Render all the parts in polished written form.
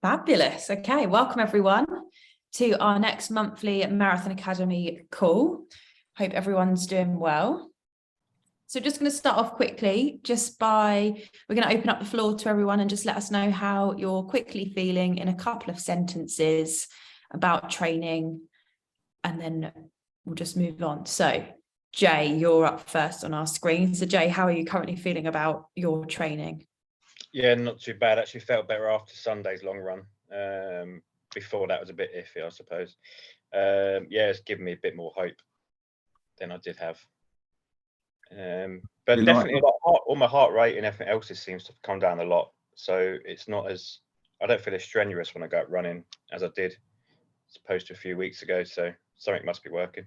Fabulous. Okay, welcome everyone to our next monthly Marathon Academy call. Hope everyone's doing well. So just going to start off quickly, we're going to open up the floor to everyone and just let us know how you're quickly feeling in a couple of sentences about training, and then we'll just move on. So Jay, you're up first on our screen. So Jay, how are you currently feeling about your training? Yeah, not too bad. Actually felt better after Sunday's long run. Before that was a bit iffy, I suppose. Yeah, it's given me a bit more hope than I did have. But definitely, all my heart rate and everything else seems to have come down a lot. So it's not as, I don't feel as strenuous when I go out running as I did, as opposed to a few weeks ago. So something must be working.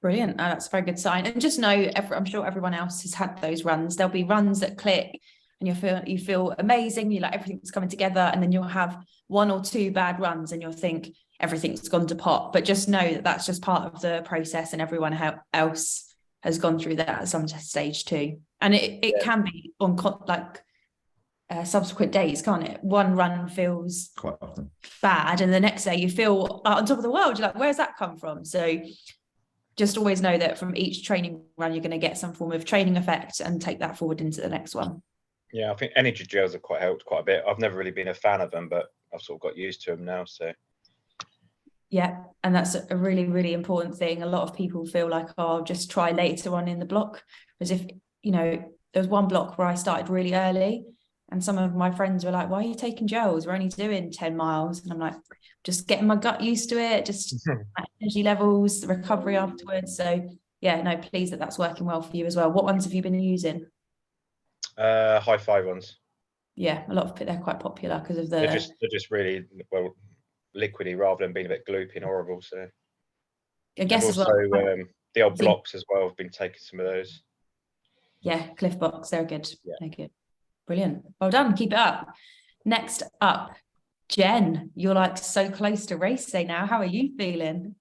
Brilliant. That's a very good sign. And just know, I'm sure everyone else has had those runs. There'll be runs that click and you feel amazing. You like everything's coming together, and then you'll have one or two bad runs and you'll think everything's gone to pot. But just know that that's just part of the process, and everyone else has gone through that at some stage too. And it can be on subsequent days, can't it? One run feels quite often bad, and the next day you feel on top of the world. You're like, where's that come from? So just always know that from each training run, you're going to get some form of training effect and take that forward into the next one. Yeah, I think energy gels have helped quite a bit. I've never really been a fan of them, but I've sort of got used to them now. So yeah, and that's a really, really important thing. A lot of people feel like, oh, I'll just try later on in the block. As if, there was one block where I started really early, and some of my friends were like, why are you taking gels? We're only doing 10 miles. And I'm like, just getting my gut used to it, just energy levels, the recovery afterwards. So yeah, no, pleased that that's working well for you as well. What ones have you been using? High five ones. Yeah, a lot of they're quite popular because of the. They're just really liquidy rather than being a bit gloopy and horrible. So I guess also, as well. The old blocks as well. I've been taking some of those. Yeah, Cliff Box, they're good. Yeah. They're good. Brilliant. Well done. Keep it up. Next up, Jen, you're like so close to race day now. How are you feeling?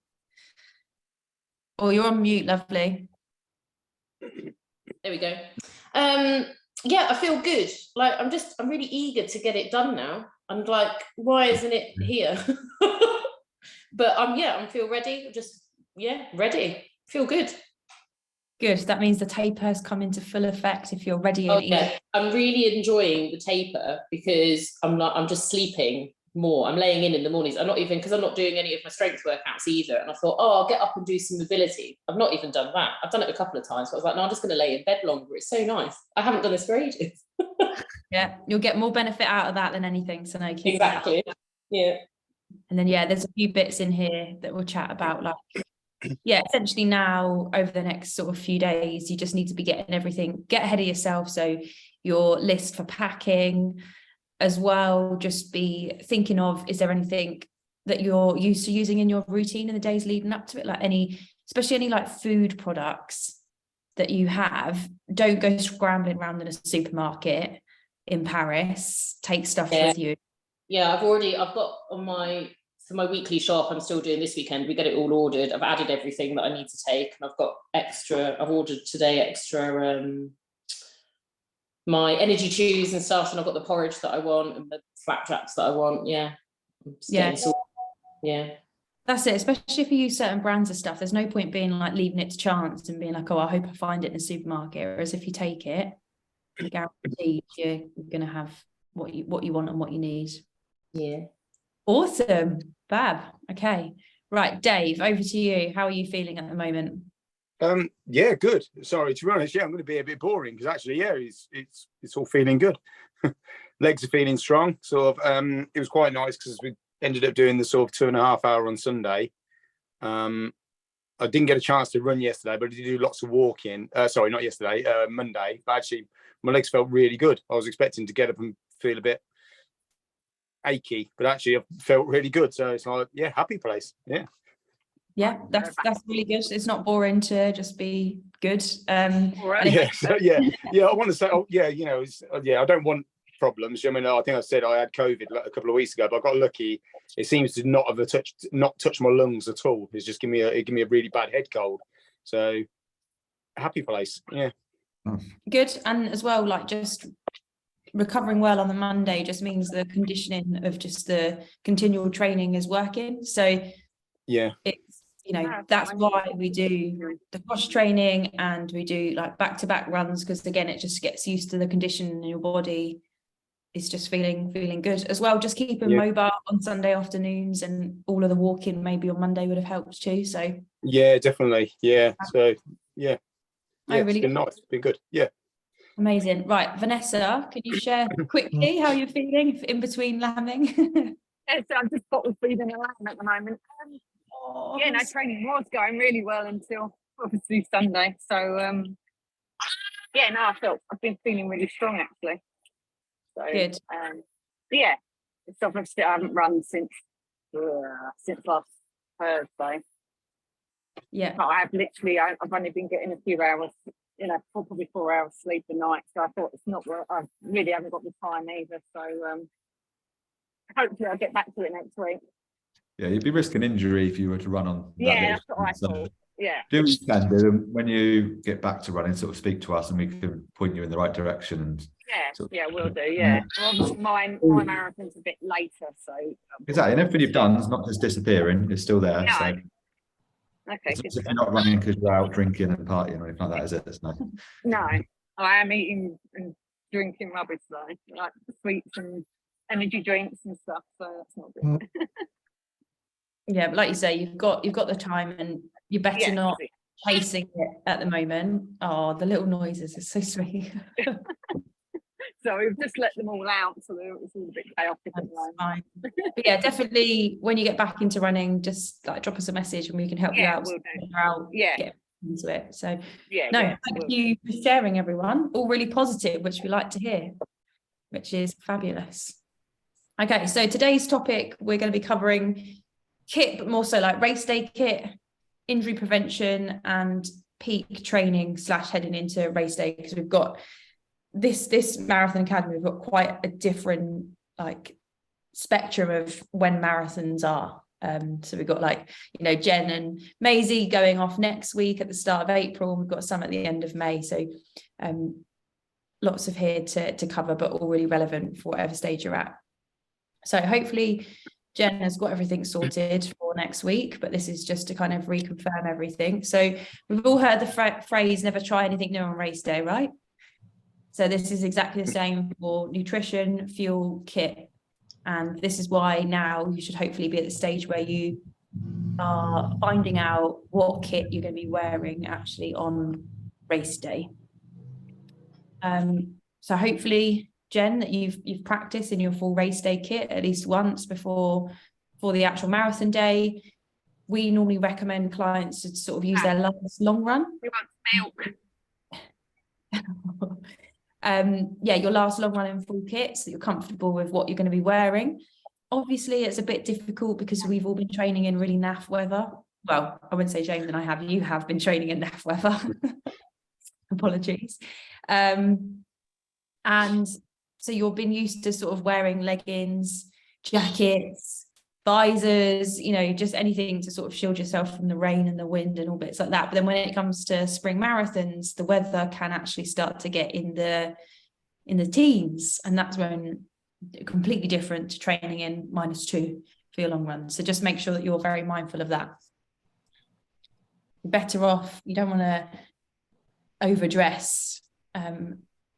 Oh, you're on mute, lovely. There we go. Yeah, I feel good. Like I'm really eager to get it done now. I'm like, why isn't it here? But I feel ready. Ready. Feel good. Good. That means the taper has come into full effect if you're ready. I'm really enjoying the taper because I'm just sleeping more. I'm laying in the mornings. I'm not doing any of my strength workouts either. And I thought, I'll get up and do some mobility. I've not even done that. I've done it a couple of times, but I was like, no, I'm just going to lay in bed longer. It's so nice. I haven't done this for ages. Yeah, you'll get more benefit out of that than anything. So no, exactly. Yeah. And then there's a few bits in here that we'll chat about. Like, essentially now over the next sort of few days, you just need to be get ahead of yourself. So your list for packing as well, just be thinking of, is there anything that you're used to using in your routine in the days leading up to it? Like especially any like food products that you have, don't go scrambling around in a supermarket in Paris. Take stuff with you. Yeah, I've got for my weekly shop, I'm still doing this weekend. We get it all ordered. I've added everything that I need to take, and I've ordered today extra my energy chews and stuff, and I've got the porridge that I want and the flapjacks that I want. Yeah. Yeah. That's it, especially if you use certain brands of stuff. There's no point being like leaving it to chance and being like, I hope I find it in a supermarket. Whereas if you take it, you're guaranteed you're going to have what you want and what you need. Yeah. Awesome. Fab. Okay. Right, Dave, over to you. How are you feeling at the moment? Yeah, good. Sorry, to be honest, I'm going to be a bit boring because actually, it's all feeling good. Legs are feeling strong. Sort of, it was quite nice because we ended up doing the sort of 2.5 hour on Sunday. I didn't get a chance to run yesterday, but I did do lots of walking. Sorry, not yesterday, Monday. But actually, my legs felt really good. I was expecting to get up and feel a bit achy, but actually, I felt really good. So it's like, happy place. Yeah. Yeah, that's really good. It's not boring to just be good. I want to say, I don't want problems. I mean, I think I said I had COVID a couple of weeks ago, but I got lucky. It seems to not touch my lungs at all. It's just give me a really bad head cold. So happy place. Yeah. Good. And as well, like just recovering well on the Monday just means the conditioning of just the continual training is working. So Yeah. it's, you know, that's why we do the cross training and we do like back-to-back runs, because again, it just gets used to the condition in your body. It's just feeling good as well. Just keeping mobile on Sunday afternoons, and all of the walking maybe on Monday would have helped too. So yeah, definitely. Yeah. So yeah. Yeah, really it's been nice. It's been good. Yeah. Amazing. Right, Vanessa, can you share quickly how you're feeling in between lambing? Yeah, so I'm just bottle feeding around at the moment. Yeah, no, training was going really well until obviously Sunday. So yeah, no, I've been feeling really strong actually. So Good. yeah, it's obviously I haven't run since last Thursday. Yeah. But I've only been getting a few hours, you know, probably 4 hours sleep a night. So I thought it's not where I really haven't got the time either. So hopefully I'll get back to it next week. Yeah, you'd be risking injury if you were to run on that. Yeah, that's what I thought. Yeah. Do what you can do, and when you get back to running, sort of speak to us and we can point you in the right direction. And yeah, we'll do. Yeah. Well, obviously my marathon's a bit later, so exactly. And everything you've done is not just disappearing; it's still there. No. So okay. if you're not running because you're out drinking and partying or anything like that, is it? It's nice. No, I am eating and drinking rubbish though, like sweets and energy drinks and stuff. So that's not good. Yeah, but like you say, you've got the time, and you're better not chasing it at the moment. Oh, the little noises are so sweet. So we've just let them all out, so it's all a bit chaotic at the moment. Fine. But yeah, definitely when you get back into running, just like drop us a message and we can help you out. We'll do. Get into it. So yeah, thank you for sharing, everyone. All really positive, which we like to hear, which is fabulous. Okay, so today's topic, we're going to be covering kit, but more so like race day kit, injury prevention, and peak training / heading into race day, because we've got this Marathon Academy, we've got quite a different like spectrum of when marathons are. So we've got like, you know, Jen and Maisie going off next week at the start of April, and we've got some at the end of May. So lots of here to cover, but all really relevant for whatever stage you're at. So hopefully Jen has got everything sorted for next week, but this is just to kind of reconfirm everything. So we've all heard the phrase, never try anything new on race day, right? So this is exactly the same for nutrition, fuel, kit. And this is why now you should hopefully be at the stage where you are finding out what kit you're going to be wearing actually on race day. So hopefully, Jen, that you've practiced in your full race day kit at least once before the actual marathon day. We normally recommend clients to sort of use their last long run. We want milk. Your last long run in full kit, so that you're comfortable with what you're going to be wearing. Obviously, it's a bit difficult because we've all been training in really naff weather. Well, I wouldn't say James and I have. You have been training in naff weather. Apologies. And so you've been used to sort of wearing leggings, jackets, visors, you know, just anything to sort of shield yourself from the rain and the wind and all bits like that. But then when it comes to spring marathons, the weather can actually start to get in the teens, and that's when completely different to training in -2 for your long run. So just make sure that you're very mindful of that. You're better off, you don't want to overdress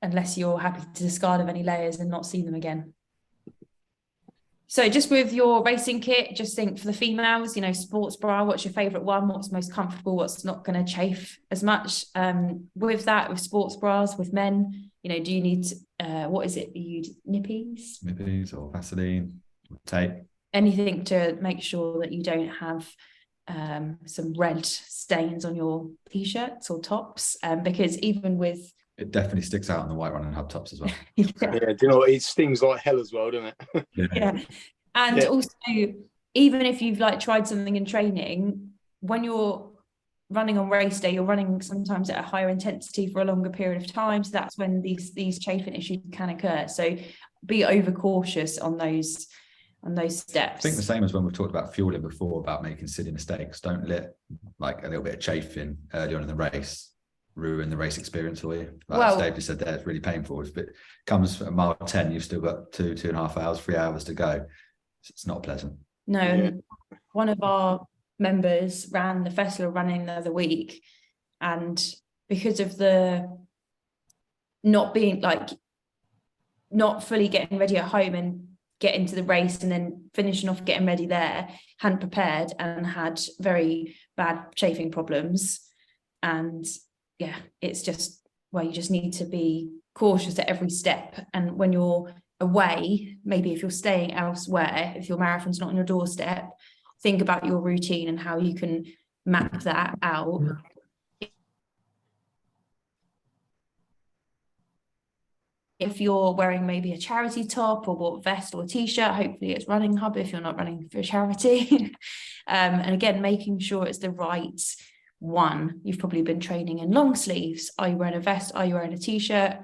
unless you're happy to discard of any layers and not see them again. So just with your racing kit, just think for the females, you know, sports bra, what's your favorite one? What's most comfortable? What's not going to chafe as much? With that, with sports bras, with men, you know, do you need, what is it? You use nippies? Nippies or Vaseline, or tape. Anything to make sure that you don't have some red stains on your t-shirts or tops, because even with it definitely sticks out on the white run and hub tops as well. Yeah, do you know what? It stings like hell as well, doesn't it? Yeah. And also, even if you've like tried something in training, when you're running on race day, you're running sometimes at a higher intensity for a longer period of time. So that's when these chafing issues can occur. So be overcautious on those steps. I think the same as when we've talked about fueling before, about making silly mistakes. Don't let like a little bit of chafing early on in the race ruin the race experience for you. Like Well- Dave just said there, it's really painful. If it comes at mile 10, you've still got 2.5 hours, 3 hours to go. It's not pleasant. No, Yeah. and one of our members ran the festival running the other week, and because of the not being like not fully getting ready at home and getting to the race and then finishing off getting ready there, hadn't prepared and had very bad chafing problems. And yeah, it's just, well, you just need to be cautious at every step. And when you're away, maybe if you're staying elsewhere, if your marathon's not on your doorstep, think about your routine and how you can map that out. If you're wearing maybe a charity top or bought vest or t-shirt, hopefully it's Running Hub if you're not running for charity. And again, making sure it's the right one. You've probably been training in long sleeves. Are you wearing a vest? Are you wearing a t-shirt?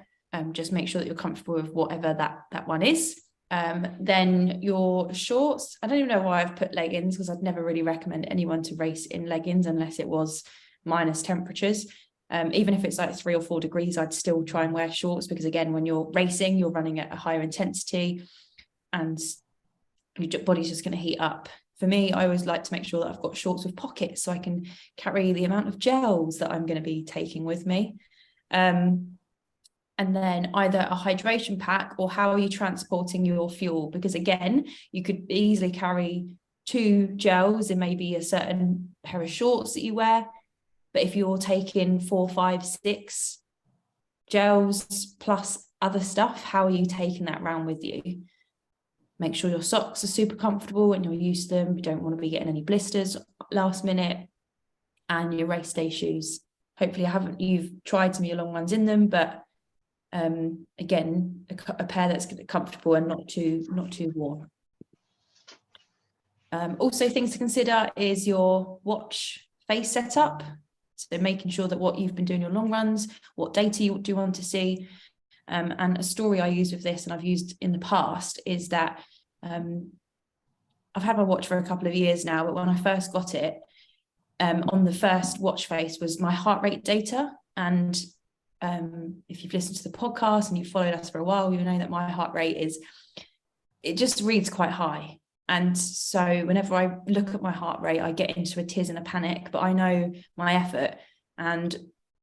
Just make sure that you're comfortable with whatever that one is. Then your shorts, I don't even know why I've put leggings, because I'd never really recommend anyone to race in leggings unless it was minus temperatures. Even if it's like 3 or 4 degrees, I'd still try and wear shorts, because again, when you're racing, you're running at a higher intensity and your body's just going to heat up. For me, I always like to make sure that I've got shorts with pockets so I can carry the amount of gels that I'm going to be taking with me. And then either a hydration pack, or how are you transporting your fuel? Because again, you could easily carry 2 gels in maybe a certain pair of shorts that you wear. But if you're taking 4, 5, 6 gels plus other stuff, how are you taking that around with you? Make sure your socks are super comfortable and you're used to them. You don't want to be getting any blisters last minute. And your race day shoes. Hopefully you've tried some of your long runs in them, but again, a pair that's comfortable and not too warm. Also, things to consider is your watch face setup. So making sure that what you've been doing your long runs, what data you do want to see. And a story I use with this, and I've used in the past, is that I've had my watch for a couple of years now, but when I first got it, on the first watch face was my heart rate data. And if you've listened to the podcast and you've followed us for a while, you know that my heart rate it just reads quite high. And so whenever I look at my heart rate, I get into a tiz and a panic, but I know my effort. And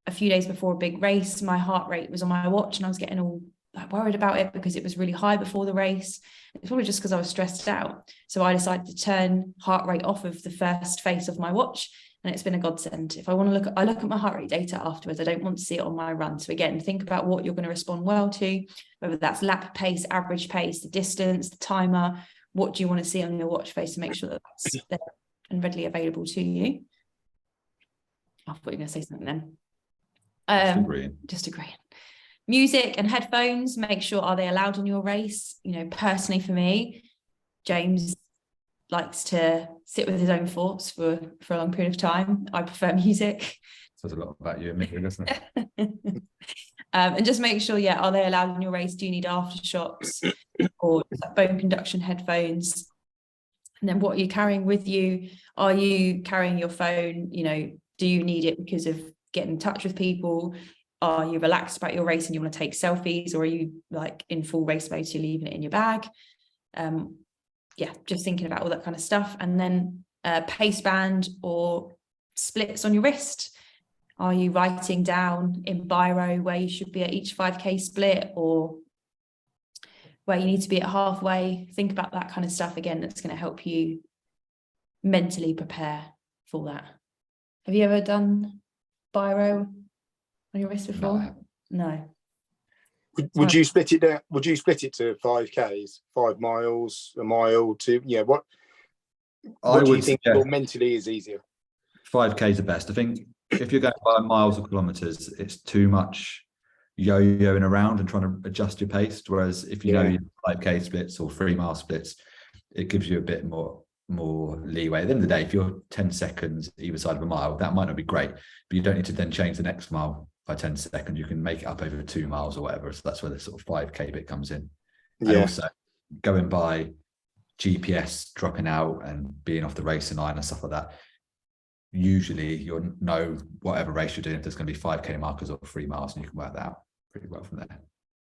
a few days before a big race, my heart rate was on my watch and I was getting all worried about it because it was really high before the race. It's probably just because I was stressed out. So I decided to turn heart rate off of the first face of my watch, and it's been a godsend. If I want to look at my heart rate data afterwards. I don't want to see it on my run. So again, think about what you're going to respond well to, whether that's lap pace, average pace, the distance, the timer. What do you want to see on your watch face to make sure that that's there and readily available to you? I thought you were going to say something then. Just agreeing. Music and headphones, make sure, are they allowed in your race? You know, personally for me, James likes to sit with his own thoughts for a long period of time. I prefer music. Says a lot about you and me, doesn't it? And just make sure, are they allowed in your race? Do you need aftershocks or bone conduction headphones? And then what are you carrying with you? Are you carrying your phone? You know, do you need it because of getting in touch with people? Are you relaxed about your race and you want to take selfies, or are you like in full race mode, so you're leaving it in your bag? Just thinking about all that kind of stuff. And then pace band or splits on your wrist. Are you writing down in biro where you should be at each 5K split, or where you need to be at halfway? Think about that kind of stuff. Again, that's going to help you mentally prepare for that. Have you ever done biro on your wrist before? No. Would you split it down? Would you split it to 5Ks, 5 miles, a mile, to what do you think mentally is easier? 5K is the best. I think if you're going by miles or kilometers, it's too much yo-yoing around and trying to adjust your pace. Whereas if you know your 5K splits or 3 mile splits, it gives you a bit more leeway. At the end of the day, if you're 10 seconds either side of a mile, that might not be great, but you don't need to then change the next mile by 10 seconds. You can make it up over 2 miles or whatever. So that's where the sort of 5K bit comes in. And also going by GPS dropping out and being off the racing line and stuff like that, usually you'll know whatever race you're doing, if there's going to be 5K markers or 3 miles, and you can work that out pretty well from there.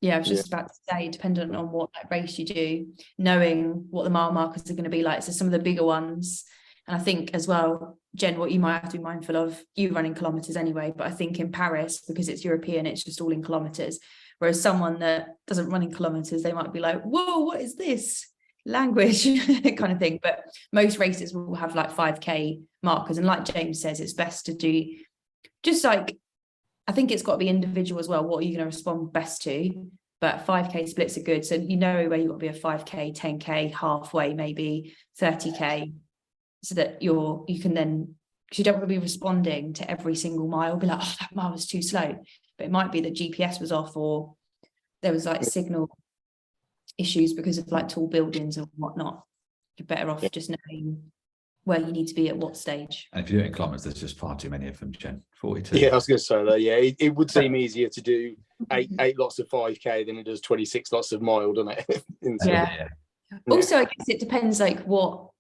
Yeah, I was just about to say, dependent on what like, race you do, knowing what the mile markers are going to be like. So some of the bigger ones, and I think as well, Jen, what you might have to be mindful of, you running kilometres anyway, but I think in Paris, because it's European, it's just all in kilometres. Whereas someone that doesn't run in kilometres, they might be like, whoa, what is this language kind of thing. But most races will have like 5K markers. And like James says, it's best to do just like, I think it's got to be individual as well. What are you going to respond best to? But 5K splits are good. So you know where you've got to be a 5K, 10K, halfway, maybe 30K, so that you can then, because you don't want to be responding to every single mile, be like, oh, that mile was too slow. But it might be that GPS was off, or there was like signal issues because of like tall buildings or whatnot. You're better off just knowing where you need to be at what stage. And if you do it in kilometres, there's just far too many of them, Jen. 42. Yeah, I was going to say that. Yeah, it would seem easier to do eight lots of 5K than it does 26 lots of mile, doesn't it? Yeah. Also, I guess it depends like what,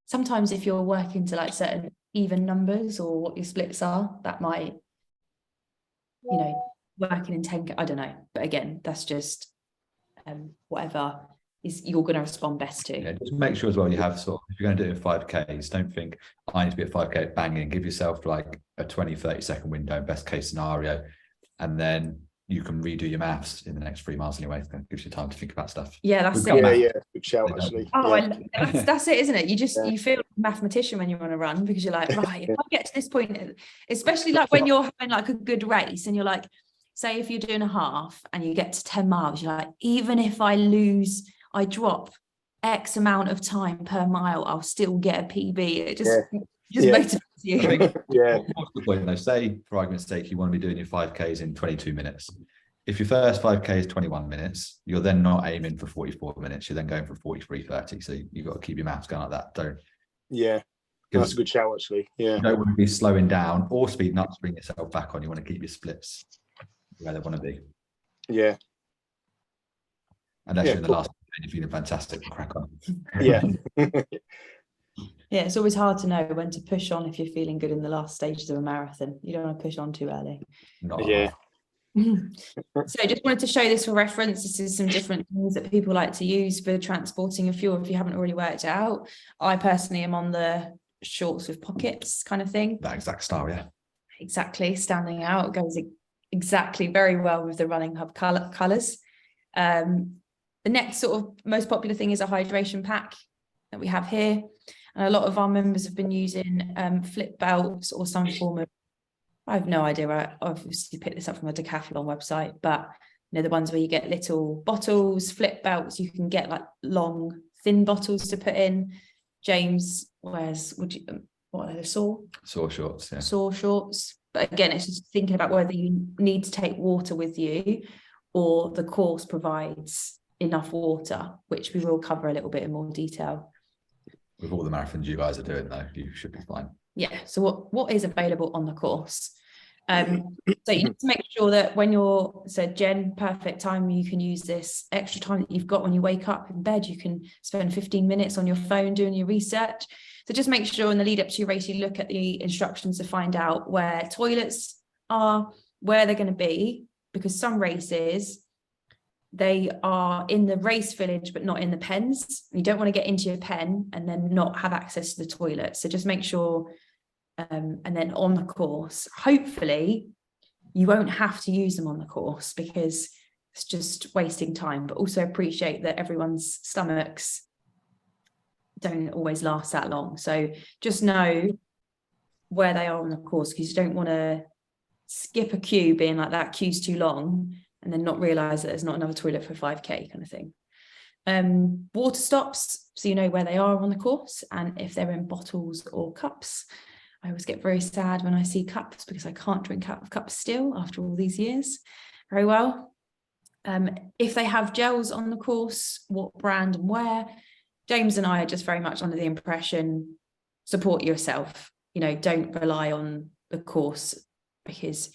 sometimes if you're working to like certain even numbers or what your splits are, that might, you know, working in 10K, I don't know. But again, that's just whatever is you're going to respond best to. Yeah, just make sure as well you have sort of, if you're going to do it in 5Ks, don't think I need to be at 5K banging. Give yourself like a 20-30 second window, best case scenario, and then you can redo your maths in the next 3 miles anyway. That gives you time to think about stuff. Yeah, that's We've got it. Yeah, good shout actually. Oh, Yeah. that's it, isn't it? You just you feel like a mathematician when you're on a run, because you're like, right, if I get to this point, especially like when you're having like a good race and you're like, say if you're doing a half and you get to 10 miles, you're like, even if I lose, I drop X amount of time per mile, I'll still get a PB. It just motivates you. I think, Yeah. what's the point though? Say, for argument's sake, you want to be doing your 5Ks in 22 minutes. If your first 5K is 21 minutes, you're then not aiming for 44 minutes. You're then going for 43:30. So you've got to keep your maths going like that. Don't. Yeah, that's a good shout actually. Yeah. You don't want to be slowing down or speeding up to bring yourself back on. You want to keep your splits where they want to be. Yeah. Unless Yeah, you're in the cool. last, you're feeling fantastic, crack on. Yeah. Yeah, it's always hard to know when to push on if you're feeling good in the last stages of a marathon. You don't want to push on too early. Not Yeah. So I just wanted to show this for reference. This is some different things that people like to use for transporting a fuel if you haven't already worked it out. I personally am on the shorts with pockets kind of thing. that exact style, yeah. Exactly, standing out, goes exactly very well with the Running Hub colours. The next sort of most popular thing is a hydration pack that we have here. And a lot of our members have been using flip belts or some form of, I have no idea where I obviously picked this up from a Decathlon website, but you know, the ones where you get little bottles, flip belts, you can get like long, thin bottles to put in. James wears, what are they, Saw shorts, yeah. Saw shorts. But again, it's just thinking about whether you need to take water with you or the course provides enough water, which we will cover a little bit in more detail. With all the marathons you guys are doing though, you should be fine. Yeah, so what is available on the course? So you need to make sure that when you're, so Jen, perfect time, you can use this extra time that you've got when you wake up in bed. You can spend 15 minutes on your phone doing your research. So just make sure in the lead up to your race, you look at the instructions to find out where toilets are, where they're going to be, because some races, they are in the race village, but not in the pens. You don't want to get into your pen and then not have access to the toilet. So just make sure, and then on the course, hopefully you won't have to use them on the course because it's just wasting time, but also appreciate that everyone's stomachs don't always last that long. So just know where they are on the course, because you don't want to skip a queue being like that queue's too long and then not realize that there's not another toilet for 5K kind of thing. Water stops, so you know where they are on the course and if they're in bottles or cups. I always get very sad when I see cups because I can't drink out of cups still after all these years very well. If they have gels on the course, what brand and where? James and I are just very much under the impression, support yourself. You know, don't rely on the course because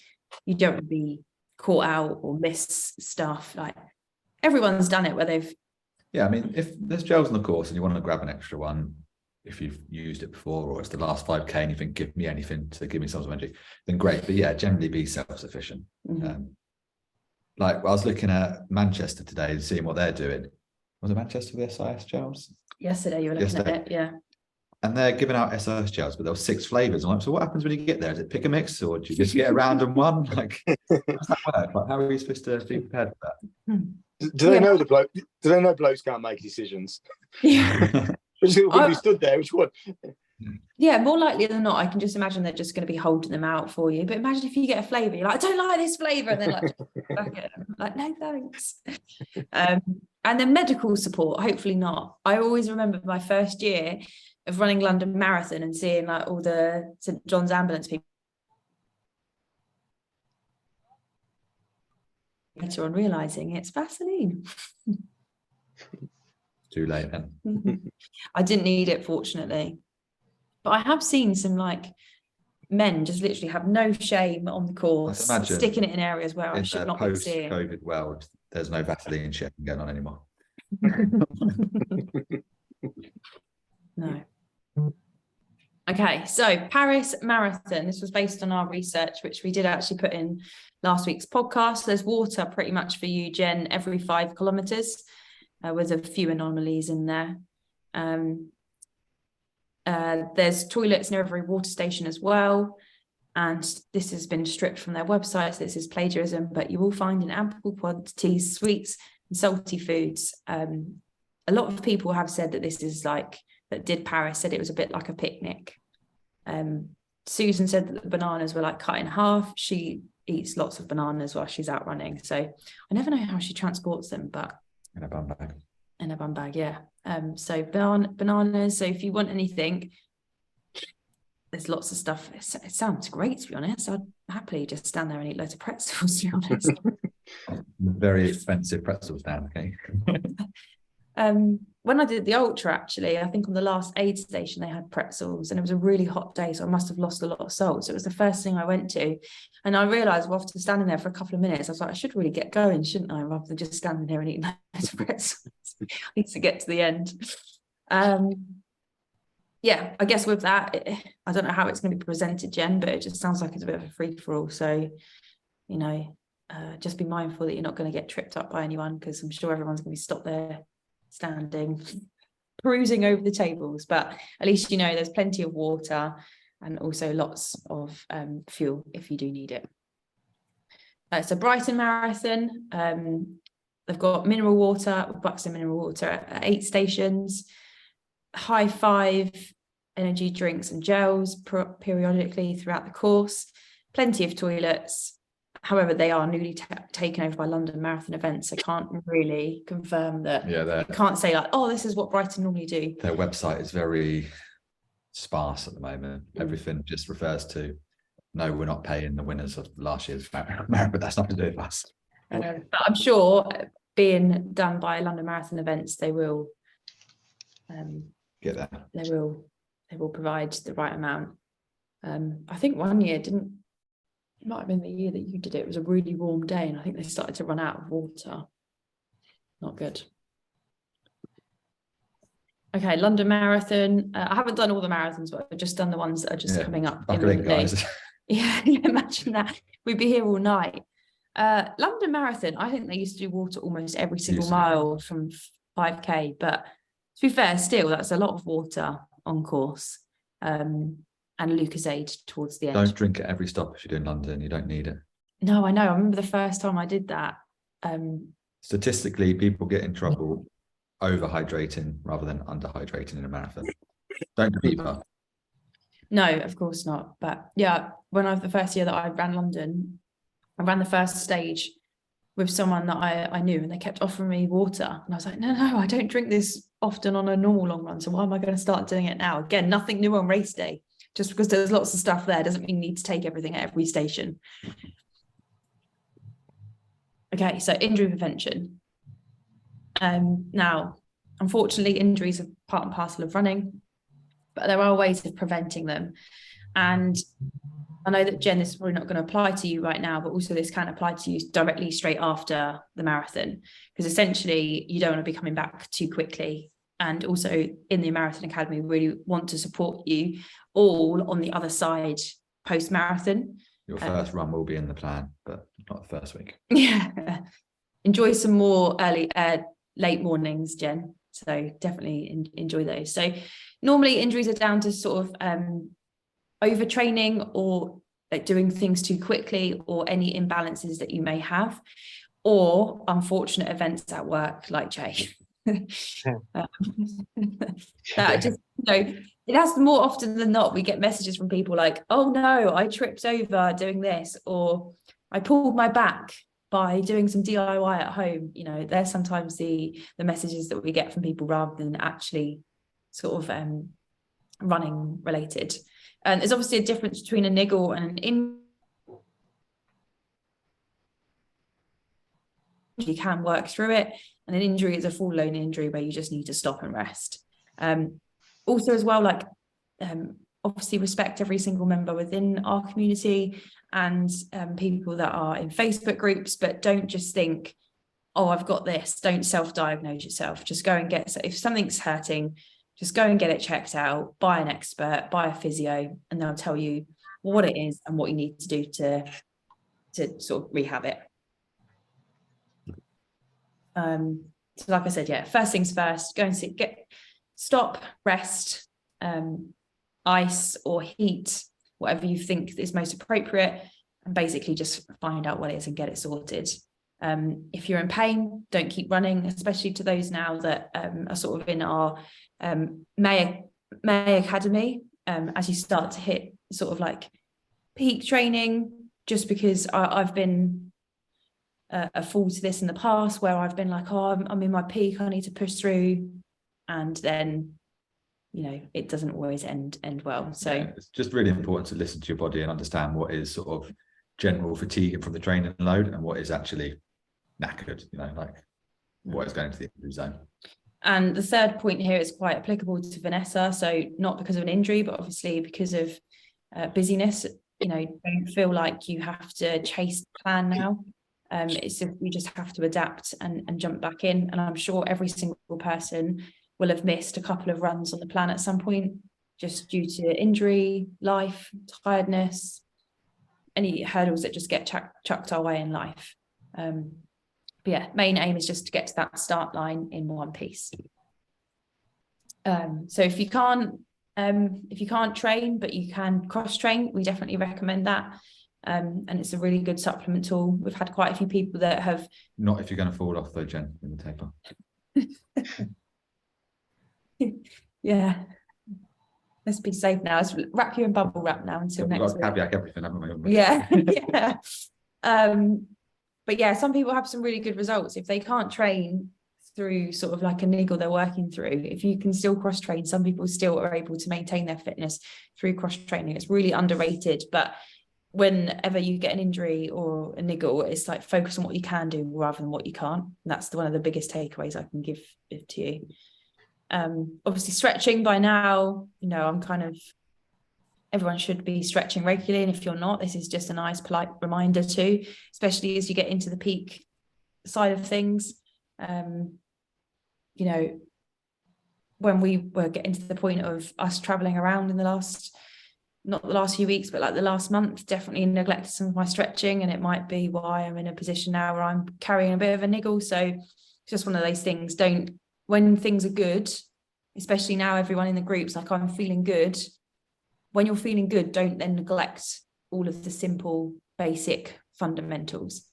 you don't want to be caught out or miss stuff. Like everyone's done it where they've. Yeah, I mean, if there's gels on the course and you want to grab an extra one, if you've used it before, or it's the last 5K and you think, give me anything to give me some energy, then great. But yeah, generally be self-sufficient. Like I was looking at Manchester today and seeing what they're doing. Was it Manchester with SIS gels? Yesterday you were looking at it, yeah. And they're giving out SIS gels, but there were 6 flavors. I'm like, so what happens when you get there? Is it pick a mix, or do you just get a random one? Like, how does that work? Like, how are you supposed to be prepared for that? Do they know do they know blokes can't make decisions? Yeah. Which will be stood there, which one? Yeah, more likely than not, I can just imagine they're just going to be holding them out for you. But imagine if you get a flavour, you're like, I don't like this flavour, and then like, back at them. Like, no thanks. And then medical support, hopefully not. I always remember my first year of running London Marathon and seeing like all the St John's ambulance people later on realising it's Vaseline. Too late then. I didn't need it, fortunately. But I have seen some like men just literally have no shame on the course, sticking it in areas where I should not be seeing. Post-COVID world, there's no Vaseline shit going on anymore. No. Okay, so Paris Marathon. This was based on our research, which we did actually put in last week's podcast. There's water pretty much for you, Jen, every 5 kilometres, with a few anomalies in there. There's toilets near every water station as well. And this has been stripped from their website, so this is plagiarism, but you will find in ample quantities sweets and salty foods. A lot of people have said that this is like, that did Paris, said it was a bit like a picnic. Susan said that the bananas were like cut in half. She eats lots of bananas while she's out running. So I never know how she transports them, but in a bum bag. In a bum bag, yeah. So bananas. So if you want anything, there's lots of stuff. It sounds great, to be honest. I'd happily just stand there and eat loads of pretzels, to be honest. Very expensive pretzel stand, okay. When I did the ultra, actually, I think on the last aid station they had pretzels, and it was a really hot day, so I must have lost a lot of salt. So it was the first thing I went to, and I realised, well, after standing there for a couple of minutes, I was like, I should really get going, shouldn't I, rather than just standing there and eating loads of pretzels. I need to get to the end. Yeah, I guess with that, I don't know how it's going to be presented, Jen, but it just sounds like it's a bit of a free-for-all. So, you know, just be mindful that you're not going to get tripped up by anyone, because I'm sure everyone's going to be stopped there standing, perusing over the tables. But at least you know there's plenty of water and also lots of fuel if you do need it. It's a Brighton Marathon. They've got mineral water, Buxton mineral water at 8 stations, high 5 energy drinks and gels periodically throughout the course, plenty of toilets. However, they are newly taken over by London Marathon events. So can't really confirm that. Yeah, can't say like, oh, this is what Brighton normally do. Their website is very sparse at the moment. Everything just refers to, no, we're not paying the winners of last year's marathon, but that's nothing to do with us. But I'm sure, being done by London Marathon events, they will get that. They will provide the right amount. I think one year it might have been the year that you did it. It was a really warm day, and I think they started to run out of water. Not good. Okay, London Marathon. I haven't done all the marathons, but I've just done the ones that are just coming up. Guys. Yeah, imagine that. We'd be here all night. London Marathon, I think they used to do water almost every single mile from 5K, but to be fair, still, that's a lot of water on course. And Lucozade towards the end. Don't drink at every stop if you're doing London. You don't need it. No, I know. I remember the first time I did that. Statistically, people get in trouble overhydrating rather than underhydrating in a marathon. Don't do either. No, of course not. But yeah, the first year that I ran London, I ran the first stage with someone that I knew, and they kept offering me water. And I was like, no, I don't drink this often on a normal long run. So why am I going to start doing it now? Again, nothing new on race day. Just because there's lots of stuff there doesn't mean you need to take everything at every station. Okay, so injury prevention. Now, unfortunately, injuries are part and parcel of running, but there are ways of preventing them. And I know that, Jen, this is probably not going to apply to you right now, but also this can apply to you directly straight after the marathon, because essentially you don't want to be coming back too quickly and also in the Marathon Academy really want to support you all on the other side post-marathon. Your first run will be in the plan, but not the first week. Yeah. Enjoy some more late mornings, Jen. So definitely enjoy those. So normally injuries are down to sort of overtraining or like doing things too quickly, or any imbalances that you may have, or unfortunate events at work like Jay. That just, it has more often than not, we get messages from people like, oh no, I tripped over doing this, or I pulled my back by doing some DIY at home. They're sometimes the messages that we get from people rather than actually sort of running related. And there's obviously a difference between a niggle and an injury. You can work through it, and an injury is a full-blown injury where you just need to stop and rest. Also as well, like obviously respect every single member within our community and people that are in Facebook groups, but don't just think, oh, I've got this. Don't self-diagnose yourself. Just go and get, if something's hurting, just go and get it checked out by an expert, by a physio, and they'll tell you what it is and what you need to do to sort of rehab it. So like I said, yeah, first things first, go and stop, rest, ice or heat, whatever you think is most appropriate, and basically just find out what it is and get it sorted. If you're in pain, don't keep running, especially to those now that are sort of in our May Academy, as you start to hit sort of like peak training, just because I've been a fool to this in the past, where I've been like, oh, I'm in my peak, I need to push through, and then it doesn't always end well. So yeah, it's just really important to listen to your body and understand what is sort of general fatigue from the training load and what is actually knackered, like what is going to the injury zone. And the third point here is quite applicable to Vanessa. So not because of an injury, but obviously because of busyness. Don't feel like you have to chase the plan now. It's just, you just have to adapt and jump back in. And I'm sure every single person will have missed a couple of runs on the plan at some point, just due to injury, life, tiredness, any hurdles that just get chucked our way in life. But yeah, main aim is just to get to that start line in one piece. So if you can't train, but you can cross train, we definitely recommend that. And it's a really good supplement tool. We've had quite a few people that have. Not if you're going to fall off though, Jen, in the taper. Yeah. Let's be safe now. Let's wrap you in bubble wrap now until next week. Caveat everything, haven't we? Yeah. Yeah. But yeah, some people have some really good results. If they can't train through sort of like a niggle they're working through, if you can still cross train, some people still are able to maintain their fitness through cross training. It's really underrated, but whenever you get an injury or a niggle, it's like focus on what you can do rather than what you can't. And that's one of the biggest takeaways I can give to you. Obviously stretching by now, I'm kind of, everyone should be stretching regularly. And if you're not, this is just a nice polite reminder too, especially as you get into the peak side of things. When we were getting to the point of us traveling around in not the last few weeks, but like the last month, definitely neglected some of my stretching, and it might be why I'm in a position now where I'm carrying a bit of a niggle. So it's just one of those things. When things are good, especially now everyone in the groups, like I'm feeling good. When you're feeling good, don't then neglect all of the simple, basic fundamentals.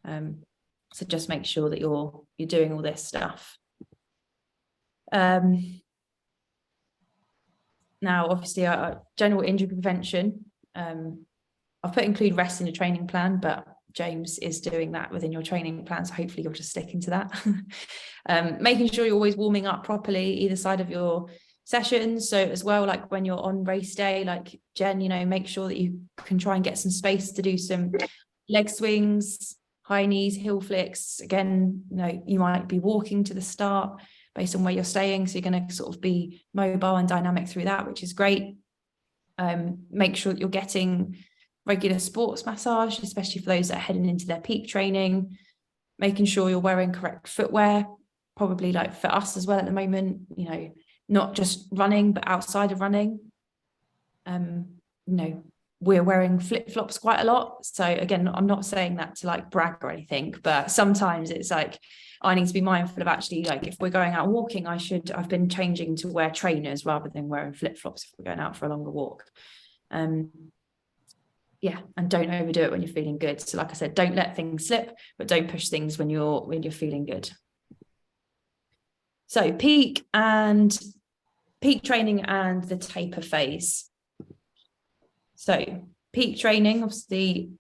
So just make sure that you're doing all this stuff. Now, obviously, general injury prevention. I've include rest in your training plan, but James is doing that within your training plan, so hopefully you're just sticking to that. Making sure you're always warming up properly either side of your sessions. So as well, like when you're on race day, like Jen, make sure that you can try and get some space to do some leg swings, high knees, heel flicks. Again, you might be walking to the start based on where you're staying, so you're going to sort of be mobile and dynamic through that, which is great. Make sure that you're getting regular sports massage, especially for those that are heading into their peak training. Making sure you're wearing correct footwear, probably like for us as well at the moment, you know, not just running, but outside of running. You know, we're wearing flip-flops quite a lot. So again, I'm not saying that to like brag or anything, but sometimes it's like, I need to be mindful of actually, like, if we're going out walking, I've been changing to wear trainers rather than wearing flip-flops if we're going out for a longer walk. Yeah, and don't overdo it when you're feeling good. So like I said, don't let things slip, but don't push things when you're feeling good. So peak training and the taper phase. So peak training, obviously,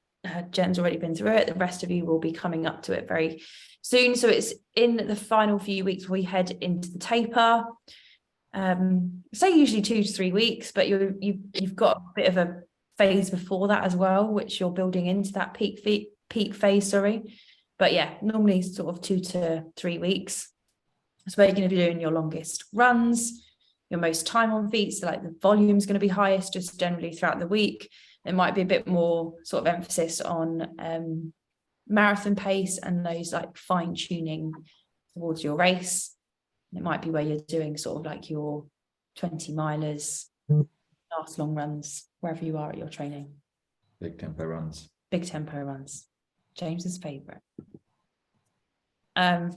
Jen's already been through it. The rest of you will be coming up to it very soon. So it's in the final few weeks we head into the taper. Say usually 2 to 3 weeks, but you've got a bit of a phase before that as well, which you're building into that peak phase, but yeah, normally sort of 2 to 3 weeks. That's where you're going to be doing your longest runs, your most time on feet, so like the volume is going to be highest just generally throughout the week. There might be a bit more sort of emphasis on marathon pace and those like fine tuning towards your race. It might be where you're doing sort of like your 20 milers, last long runs, wherever you are at your training. Big tempo runs. Big tempo runs. James's favourite.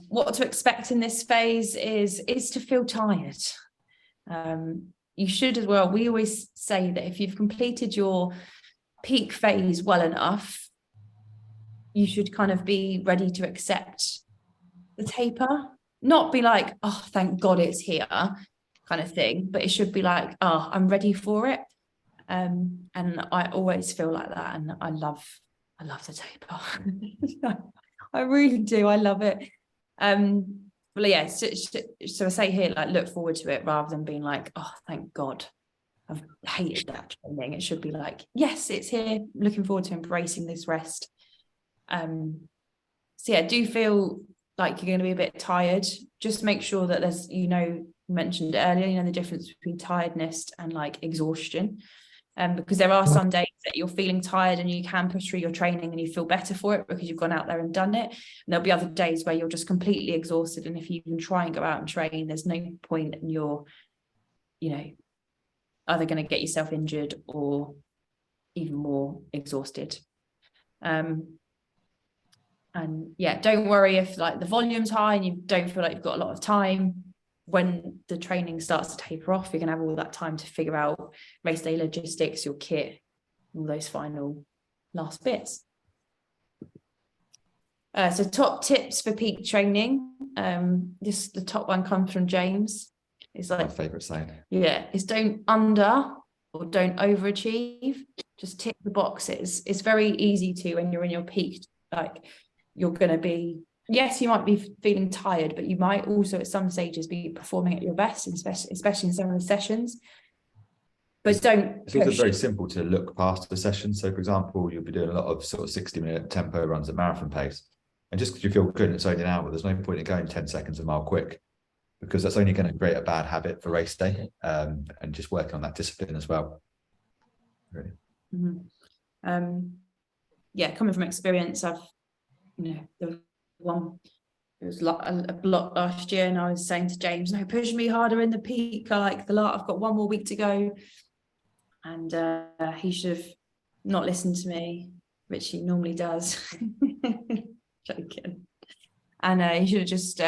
What to expect in this phase is to feel tired. You should as well. We always say that if you've completed your peak phase well enough, you should kind of be ready to accept the taper. Not be like, oh, thank God it's here, kind of thing, but it should be like, oh, I'm ready for it. And I always feel like that, and I love the taper. I really do. I love it. Well, yeah. So I say here, like, look forward to it rather than being like, oh, thank God, I've hated that training. It should be like, yes, it's here. Looking forward to embracing this rest. So yeah, do feel like you're going to be a bit tired. Just make sure that there's, you mentioned earlier, the difference between tiredness and like exhaustion. Because there are some days that you're feeling tired and you can push through your training and you feel better for it because you've gone out there and done it. And there'll be other days where you're just completely exhausted. And if you even try and go out and train, there's no point, and you're, either going to get yourself injured or even more exhausted. And yeah, don't worry if like the volume's high and you don't feel like you've got a lot of time. When the training starts to taper off, you're going to have all that time to figure out race day logistics, your kit, all those final last bits. So top tips for peak training. The top one comes from James. It's like my favourite saying. Yeah, is don't under or don't overachieve. Just tick the boxes. It's very easy to, when you're in your peak, like you're going to be, yes, you might be feeling tired, but you might also at some stages be performing at your best, especially in some of the sessions. But it's also very simple to look past the session. So for example, you'll be doing a lot of sort of 60-minute tempo runs at marathon pace. And just because you feel good and it's only an hour, there's no point in going 10 seconds a mile quick, because that's only going to create a bad habit for race day, and just working on that discipline as well. Really. Mm-hmm. Yeah, coming from experience, I've, there was a block last year, and I was saying to James, no, push me harder in the peak. I've got one more week to go. And he should have not listened to me, which he normally does. Joking. And he should have just